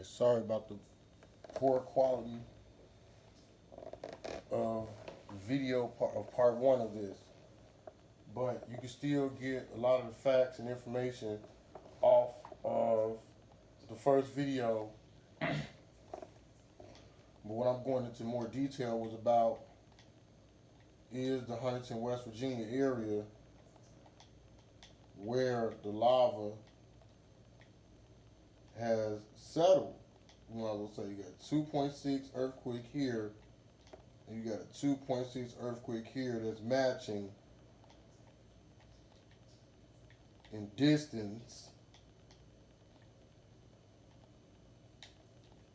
Okay, sorry about the poor quality of video of part one of this, but you can still get a lot of the facts and information off of the first video. But what I'm going into more detail was about is the Huntington, West Virginia area where the lava has settled. You might as well say you got 2.6 earthquake here, and you got a 2.6 earthquake here that's matching in distance,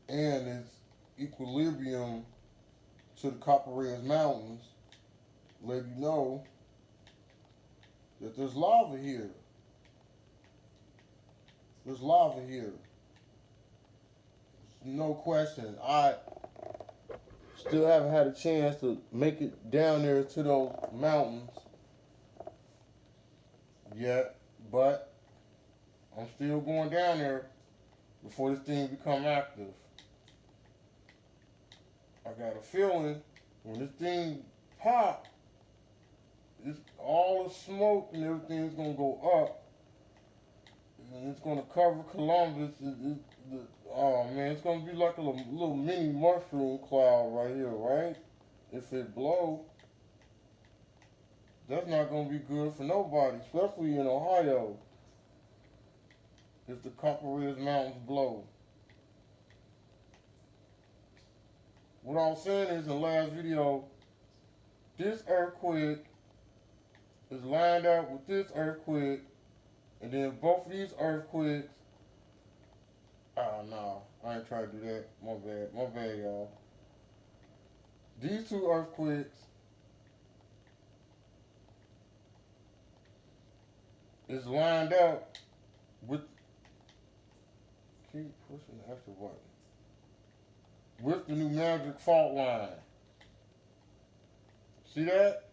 and it's equilibrium to the Copper Mountains, let you know that there's lava here. There's lava here. No question. I still haven't had a chance to make it down there to those mountains yet, but I'm still going down there before this thing become active. I got a feeling when this thing pop, it's all the smoke and everything's gonna go up, and it's gonna cover Columbus. Oh man, it's gonna be like a little mini mushroom cloud right here, right? If it blow, that's not gonna be good for nobody, especially in Ohio. If the Copper Mountains blow. What I'm saying is, in the last video, this earthquake is lined up with this earthquake, and then both of these earthquakes. Oh no, I ain't trying to do that. My bad, y'all. These two earthquakes is lined up with. Keep pushing the extra button. With the New Magic fault line. See that?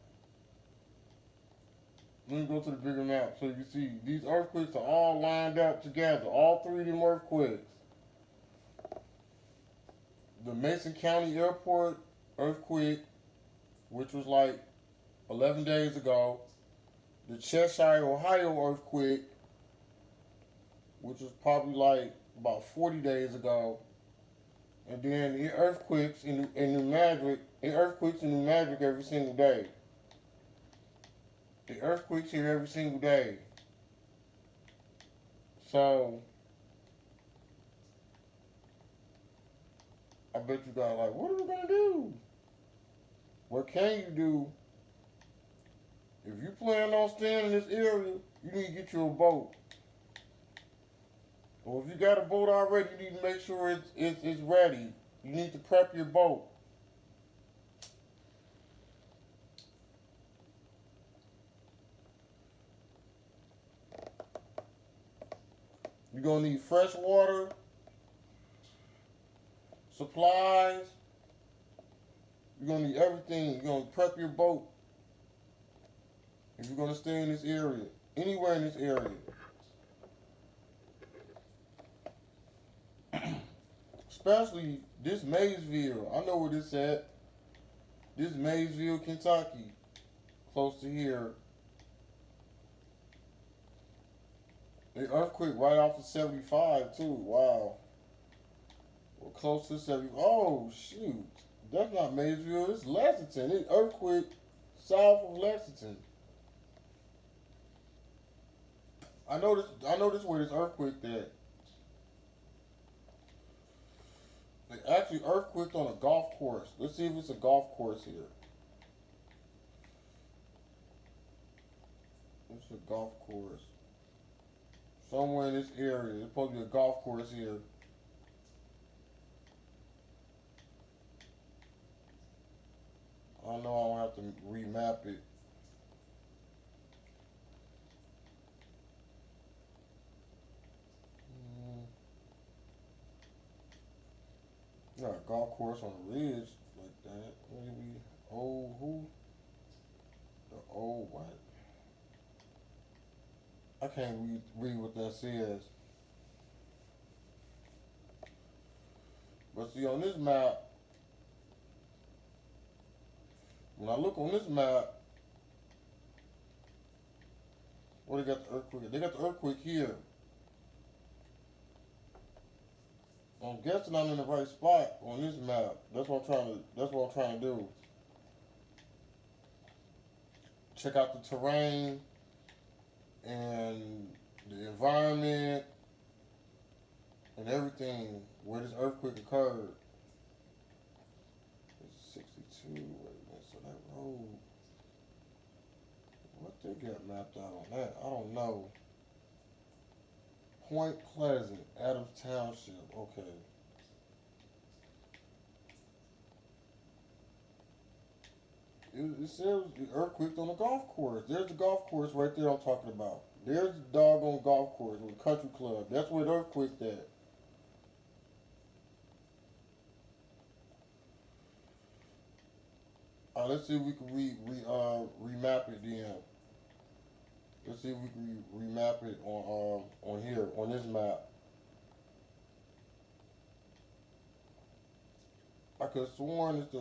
Let me go to the bigger map so you can see these earthquakes are all lined up together. All three of them earthquakes. The Mason County Airport earthquake, which was like 11 days ago. The Cheshire, Ohio earthquake, which was probably like about 40 days ago. And then the earthquakes in New Madrid, every single day. The earthquakes here every single day. So I bet you guys are like, what are we gonna do? What can you do? If you plan on staying in this area, you need to get you a boat. Or if you got a boat already, you need to make sure it's ready. You need to prep your boat. You're gonna need fresh water, supplies. You're gonna need everything. You're gonna prep your boat if you're gonna stay in this area, anywhere in this area. Especially this Maysville. I know where this at. This Maysville, Kentucky, close to here. The earthquake right off of 75 too. Wow. We're close to 70. Oh shoot. That's not Maysville, it's Lexington. It's earthquake south of Lexington. I know this where this earthquake at. They actually earthquaked on a golf course. Let's see if it's a golf course here. It's a golf course. Somewhere in this area. There's supposed to be a golf course here. I know I don't have to remap it. Got a golf course on a ridge like that. Maybe old who? The old what? I can't read what that says. But see on this map, when I look on this map, where they got the earthquake? They got the earthquake here. I'm guessing I'm in the right spot on this map. That's what I'm trying to. That's what I'm trying to do. Check out the terrain and the environment and everything where this earthquake occurred. It's 62. Wait a minute. So that road. What they got mapped out on that? I don't know. Point Pleasant, Adams Township. Okay. It says the earthquake on the golf course. There's the golf course right there I'm talking about. There's the doggone golf course with the country club. That's where the earthquake at. Let's see if we can remap it then. Let's see if we can remap it on here on this map. I could have sworn it's the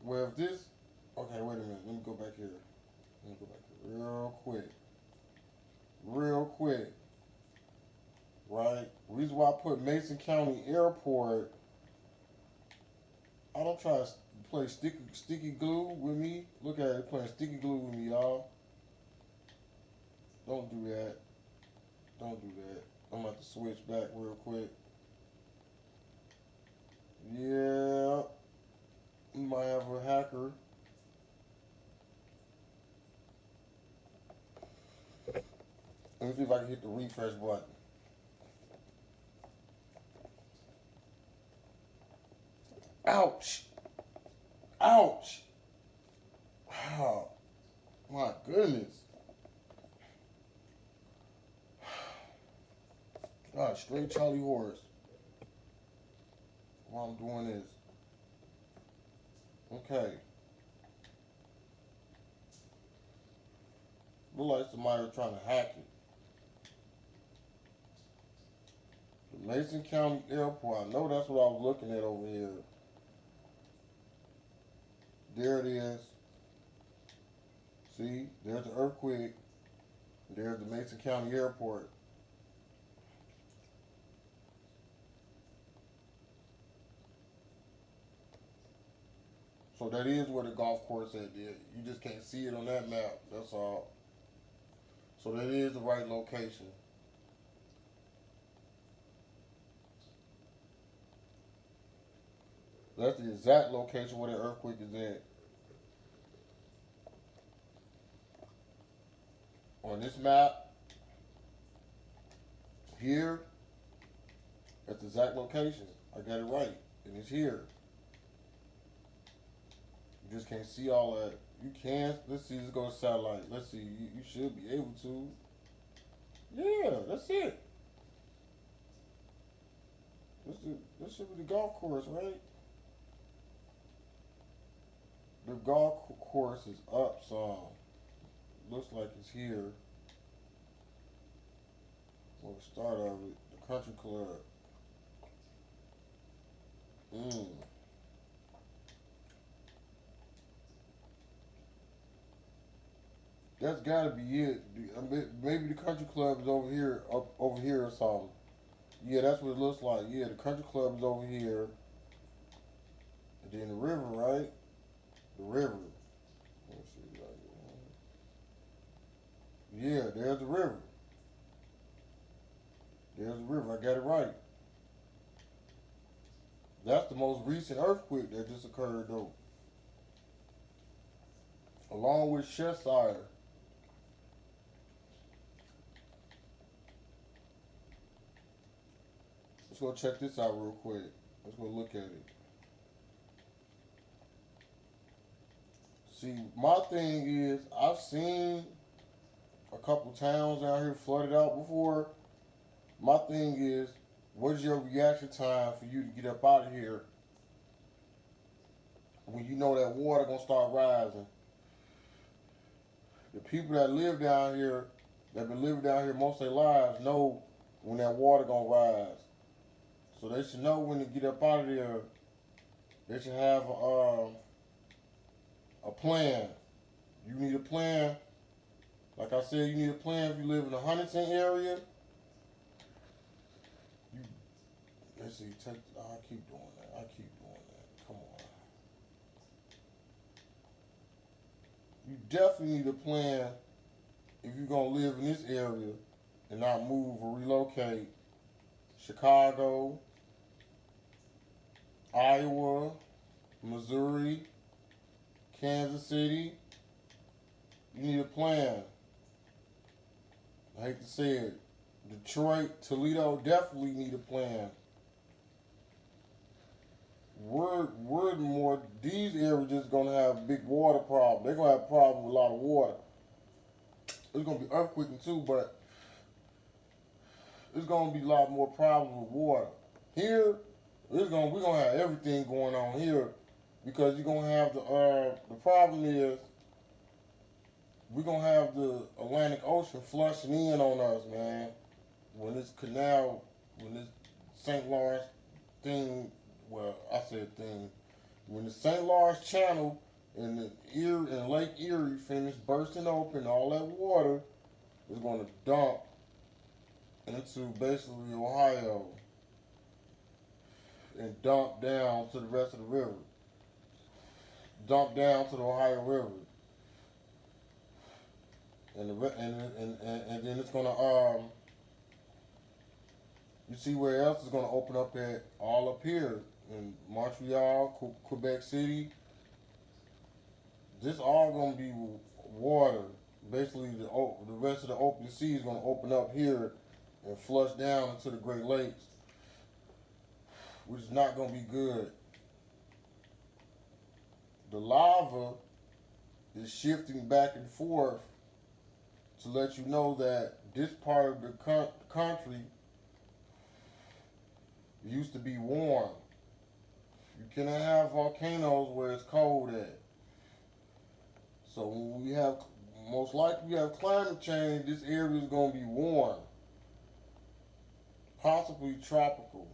well if this okay wait a minute let me go back here. Let me go back here real quick. Real quick. Right? The reason why I put Mason County Airport, I don't try to play sticky glue with me. Look at it playing sticky glue with me, y'all. Don't do that. Don't do that. I'm about to switch back real quick. Yeah. We might have a hacker. Let me see if I can hit the refresh button. Ouch. Ouch. Wow. My goodness. God, straight Charlie horse. While I'm doing this. Okay. Look like somebody was trying to hack it. The Mason County Airport. I know that's what I was looking at over here. There it is. See, there's the earthquake. There's the Mason County Airport. So that is where the golf course is. You just can't see it on that map. That's all. So that is the right location. That's the exact location where the earthquake is at. On this map, here, that's the exact location. I got it right. And it's here. You just can't see all that. You can. Let's see. Let's go to satellite. Let's see. You should be able to. Yeah, that's it. This should be the golf course, right? The golf course is up some. Looks like it's here. Well, the start of it, the country club. That's gotta be it. Maybe the country club is over here, up over here or something. Yeah, that's what it looks like. Yeah, the country club is over here. And then the river, right? The river. Let's see, yeah, there's the river. There's the river. I got it right. That's the most recent earthquake that just occurred, though. Along with Cheshire. Let's go check this out real quick. Let's go look at it. See, my thing is, I've seen a couple towns out here flooded out before. My thing is, what is your reaction time for you to get up out of here when you know that water gonna start rising? The people that live down here, that been living down here most of their lives, know when that water gonna rise. So they should know when to get up out of there. They should have a plan. You need a plan. Like I said, you need a plan if you live in the Huntington area. You, let's see, I keep doing that. I keep doing that. Come on. You definitely need a plan if you're going to live in this area and not move or relocate. Chicago, Iowa, Missouri, Kansas City. You need a plan. I hate to say it. Detroit, Toledo definitely need a plan. We're more, these areas just gonna have big water problems. They're gonna have a problem with a lot of water. There's gonna be earthquaking too, but there's gonna be a lot more problems with water. Here, we're gonna have everything going on here because you're gonna have the problem is we're gonna have the Atlantic Ocean flushing in on us, man. When this canal, when this St. Lawrence thing, well, I said thing, when the St. Lawrence Channel and Lake Erie finish bursting open, all that water is gonna dump into basically Ohio and dump down to the rest of the river. Dump down to the Ohio River. And then it's gonna you see where else is gonna open up at all up here in Montreal, Quebec City. This all gonna be water. Basically, the rest of the open sea is gonna open up here and flush down into the Great Lakes, which is not gonna be good. The lava is shifting back and forth to let you know that this part of the country used to be warm. You cannot have volcanoes where it's cold at. So when we have, most likely we have climate change, this area is going to be warm. Possibly tropical.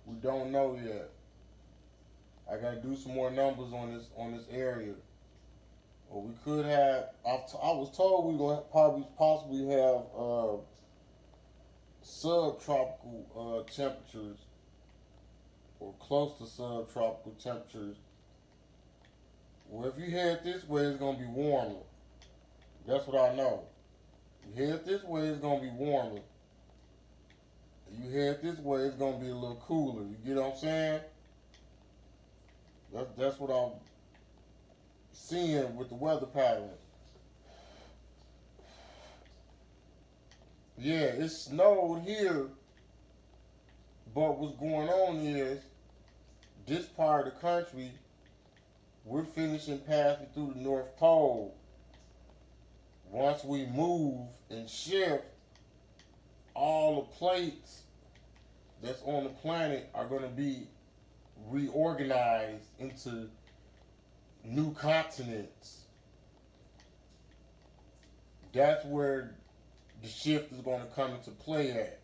We don't know yet. I got to do some more numbers on this area. Or we could have, I was told we're going to possibly have subtropical temperatures or close to subtropical temperatures. Well, if you head this way, it's going to be warmer. That's what I know. You head this way, it's going to be warmer. You head this way, it's going to be a little cooler. You get what I'm saying? That's what I'm seeing with the weather patterns. Yeah, it snowed here, but what's going on is this part of the country, we're finishing passing through the North Pole. Once we move and shift, all the plates that's on the planet are going to be reorganized into new continents. That's where the shift is going to come into play at.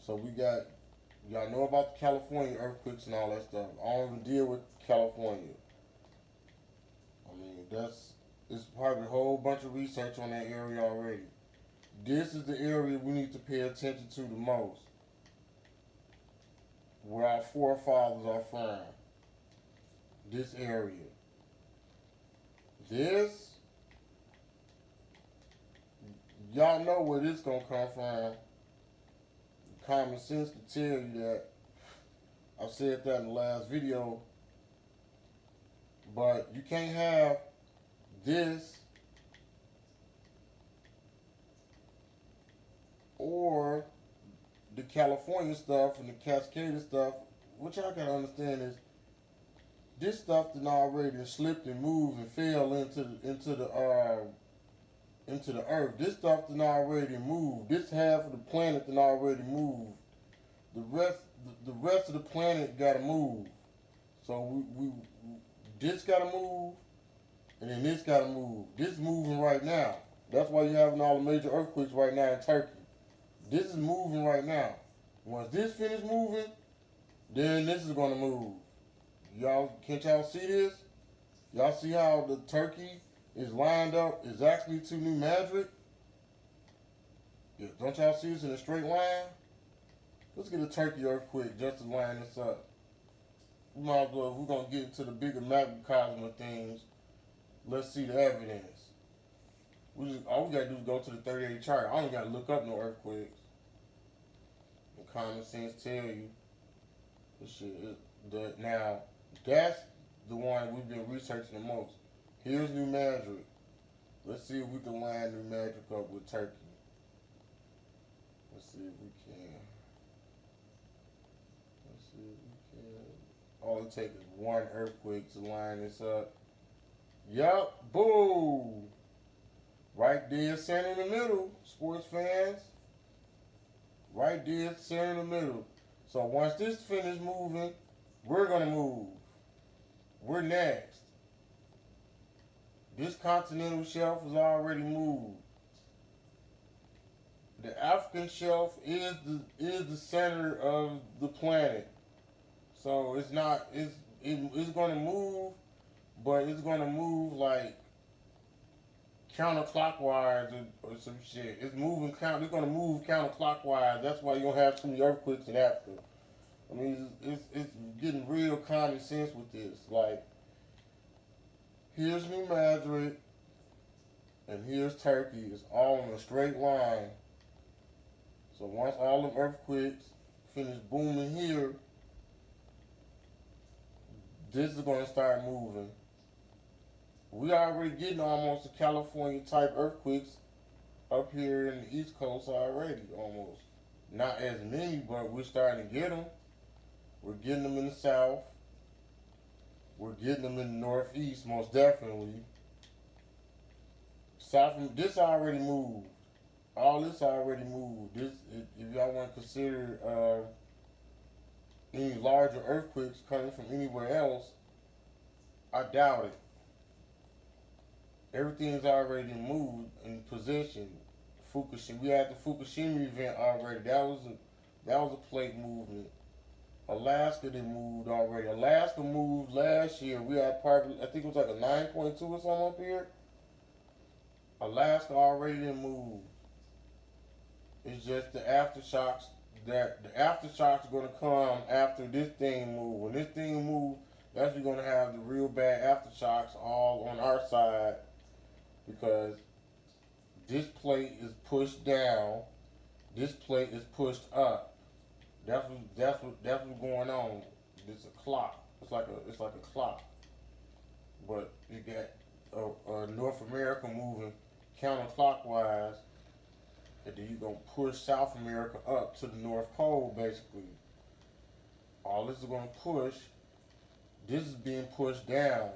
So we got, y'all know about the California earthquakes and all that stuff. I don't even deal with California. I mean, it's probably a whole bunch of research on that area already. This is the area we need to pay attention to the most. Where our forefathers are from. This area. This, y'all know where this gonna come from. Common sense can tell you that. I said that in the last video. But you can't have this or the California stuff and the Cascade stuff. What y'all gotta understand is this stuff that already slipped and moved and fell into the earth. This stuff that already moved. This half of the planet that already moved. The rest of the planet gotta move. So we this gotta move, and then this gotta move. This moving right now. That's why you're having all the major earthquakes right now in Turkey. This is moving right now. Once this finish moving, then this is gonna move. Y'all, can't y'all see this? Y'all see how the Turkey is lined up exactly to New Madrid? Yeah, don't y'all see this in a straight line? Let's get a Turkey earthquake just to line this up. We might as well, if we're gonna get into the bigger macrocosm of things, let's see the evidence. All we gotta do is go to the 38 chart. I don't gotta look up no earthquakes. And common sense tell you this shit is that now that's the one we've been researching the most. Here's New Madrid. Let's see if we can line New Madrid up with Turkey. Let's see if we can. Let's see if we can. All it takes is one earthquake to line this up. Yup, boom! Right there, center in the middle, sports fans. Right there, center in the middle. So once this finishes moving, we're gonna move. We're next. This continental shelf is already moved. The African shelf is the center of the planet. So it's not it's gonna move, but it's gonna move like counterclockwise or some shit. It's gonna move counterclockwise. That's why you don't have too many earthquakes in Africa. I mean, it's getting real common sense with this. Like, here's New Madrid, and here's Turkey. It's all in a straight line. So once all them earthquakes finish booming here, this is going to start moving. We already getting almost a California type earthquakes up here in the East Coast already, almost. Not as many, but we're starting to get them. We're getting them in the South. We're getting them in the Northeast, most definitely. This already moved. All this already moved. This, if y'all want to consider any larger earthquakes coming from anywhere else, I doubt it. Everything's already moved in position. Fukushima, we had the Fukushima event already. That was a plate movement. Alaska did moved already. Alaska moved last year. We had probably, I think it was like a 9.2 or something up here. Alaska already didn't move. It's just the aftershocks are gonna come after this thing move. When this thing move, that's when you're gonna have the real bad aftershocks all on our side because this plate is pushed down, this plate is pushed up. That's what's going on. It's a clock. It's like a clock. But you got North America moving counterclockwise, and then you're gonna push South America up to the North Pole, basically. All this is gonna push. This is being pushed down,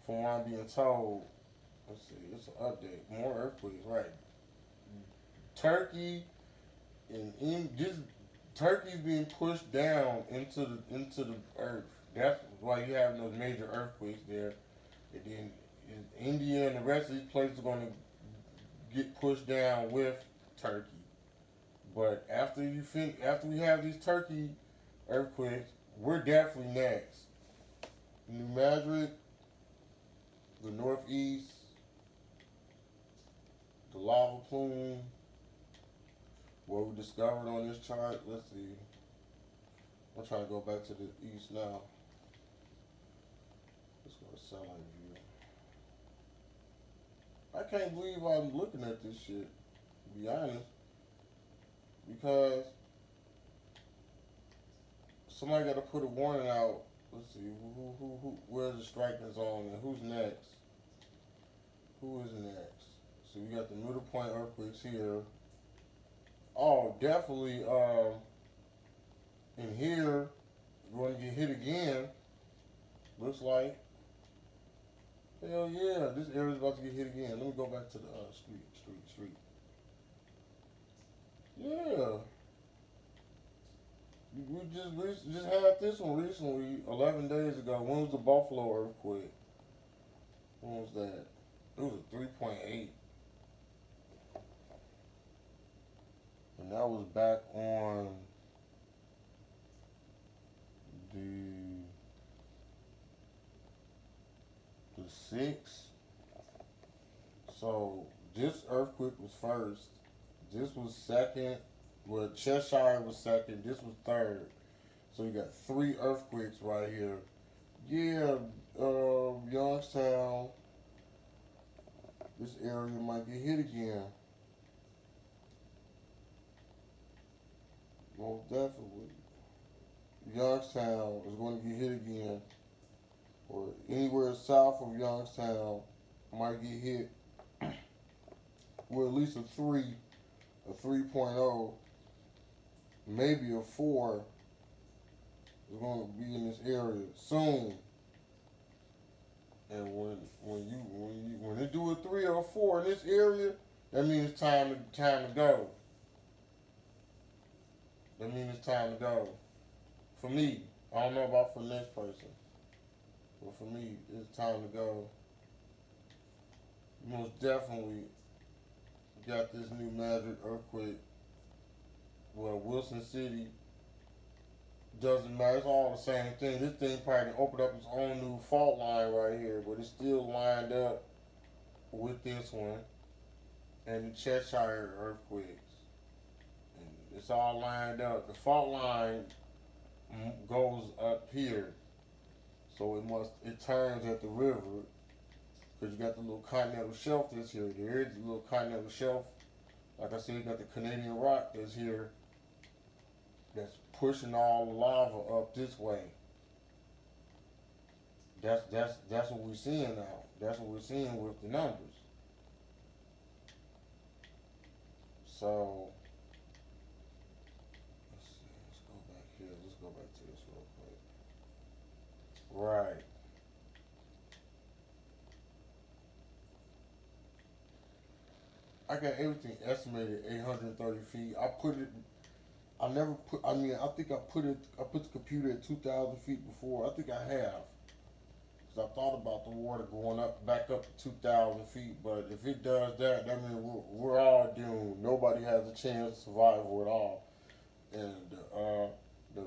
from what I'm being told. Let's see. It's an update. More earthquakes, right? Turkey Turkey's being pushed down into the earth. That's why you have those major earthquakes there. And then India and the rest of these places are going to get pushed down with Turkey. But after we have these Turkey earthquakes, we're definitely next. New Madrid, the Northeast, the lava plume. What we discovered on this chart, let's see. I'm trying to go back to the east now. Let's go to satellite view. I can't believe I'm looking at this shit, to be honest. Because somebody got to put a warning out. Let's see, where's the striking zone and who's next? Who is next? So we got the middle point earthquakes here. Oh, definitely in here, we're going to get hit again. Looks like. Hell yeah, this area's about to get hit again. Let me go back to the street. Yeah. We just had this one recently, 11 days ago. When was the Buffalo earthquake? When was that? It was a 3.8, and that was back on the sixth. So this earthquake was first. This was second. Well, Cheshire was second. This was third. So you got three earthquakes right here. Yeah, Youngstown. This area might get hit again. Most definitely. Youngstown is going to get hit again, or anywhere south of Youngstown might get hit with at least a 3.0, maybe a 4 is going to be in this area soon. And when they do a 3 or a 4 in this area, that means it's time to go. That means it's time to go. For me, I don't know about for the next person, but for me, it's time to go. Most definitely got this new magic earthquake. Well, Wilson City doesn't matter. It's all the same thing. This thing probably opened up its own new fault line right here, but it's still lined up with this one and the Cheshire earthquakes. And it's all lined up. The fault line goes up here, so it turns at the river because you got the little continental shelf that's here. There is a little continental shelf. Like I said, you got the Canadian rock that's here that's pushing all the lava up this way. That's what we're seeing now. That's what we're seeing with the numbers. So let's see. Let's go back here. Let's go back to this real quick. Right. I got everything estimated 830 feet. I put it. I never put. I mean, I think I put it. I put the computer at 2,000 feet before. I think I have. Cause I thought about the water going up, back up to 2,000 feet. But if it does that, that means we're all doomed. Nobody has a chance of survival at all. And the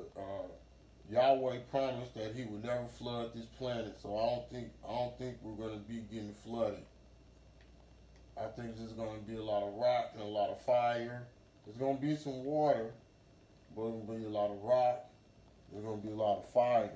Yahweh promised that He would never flood this planet. So I don't think we're gonna be getting flooded. I think there's gonna be a lot of rock and a lot of fire. There's gonna be some water, but there's gonna be a lot of rock. There's gonna be a lot of fire.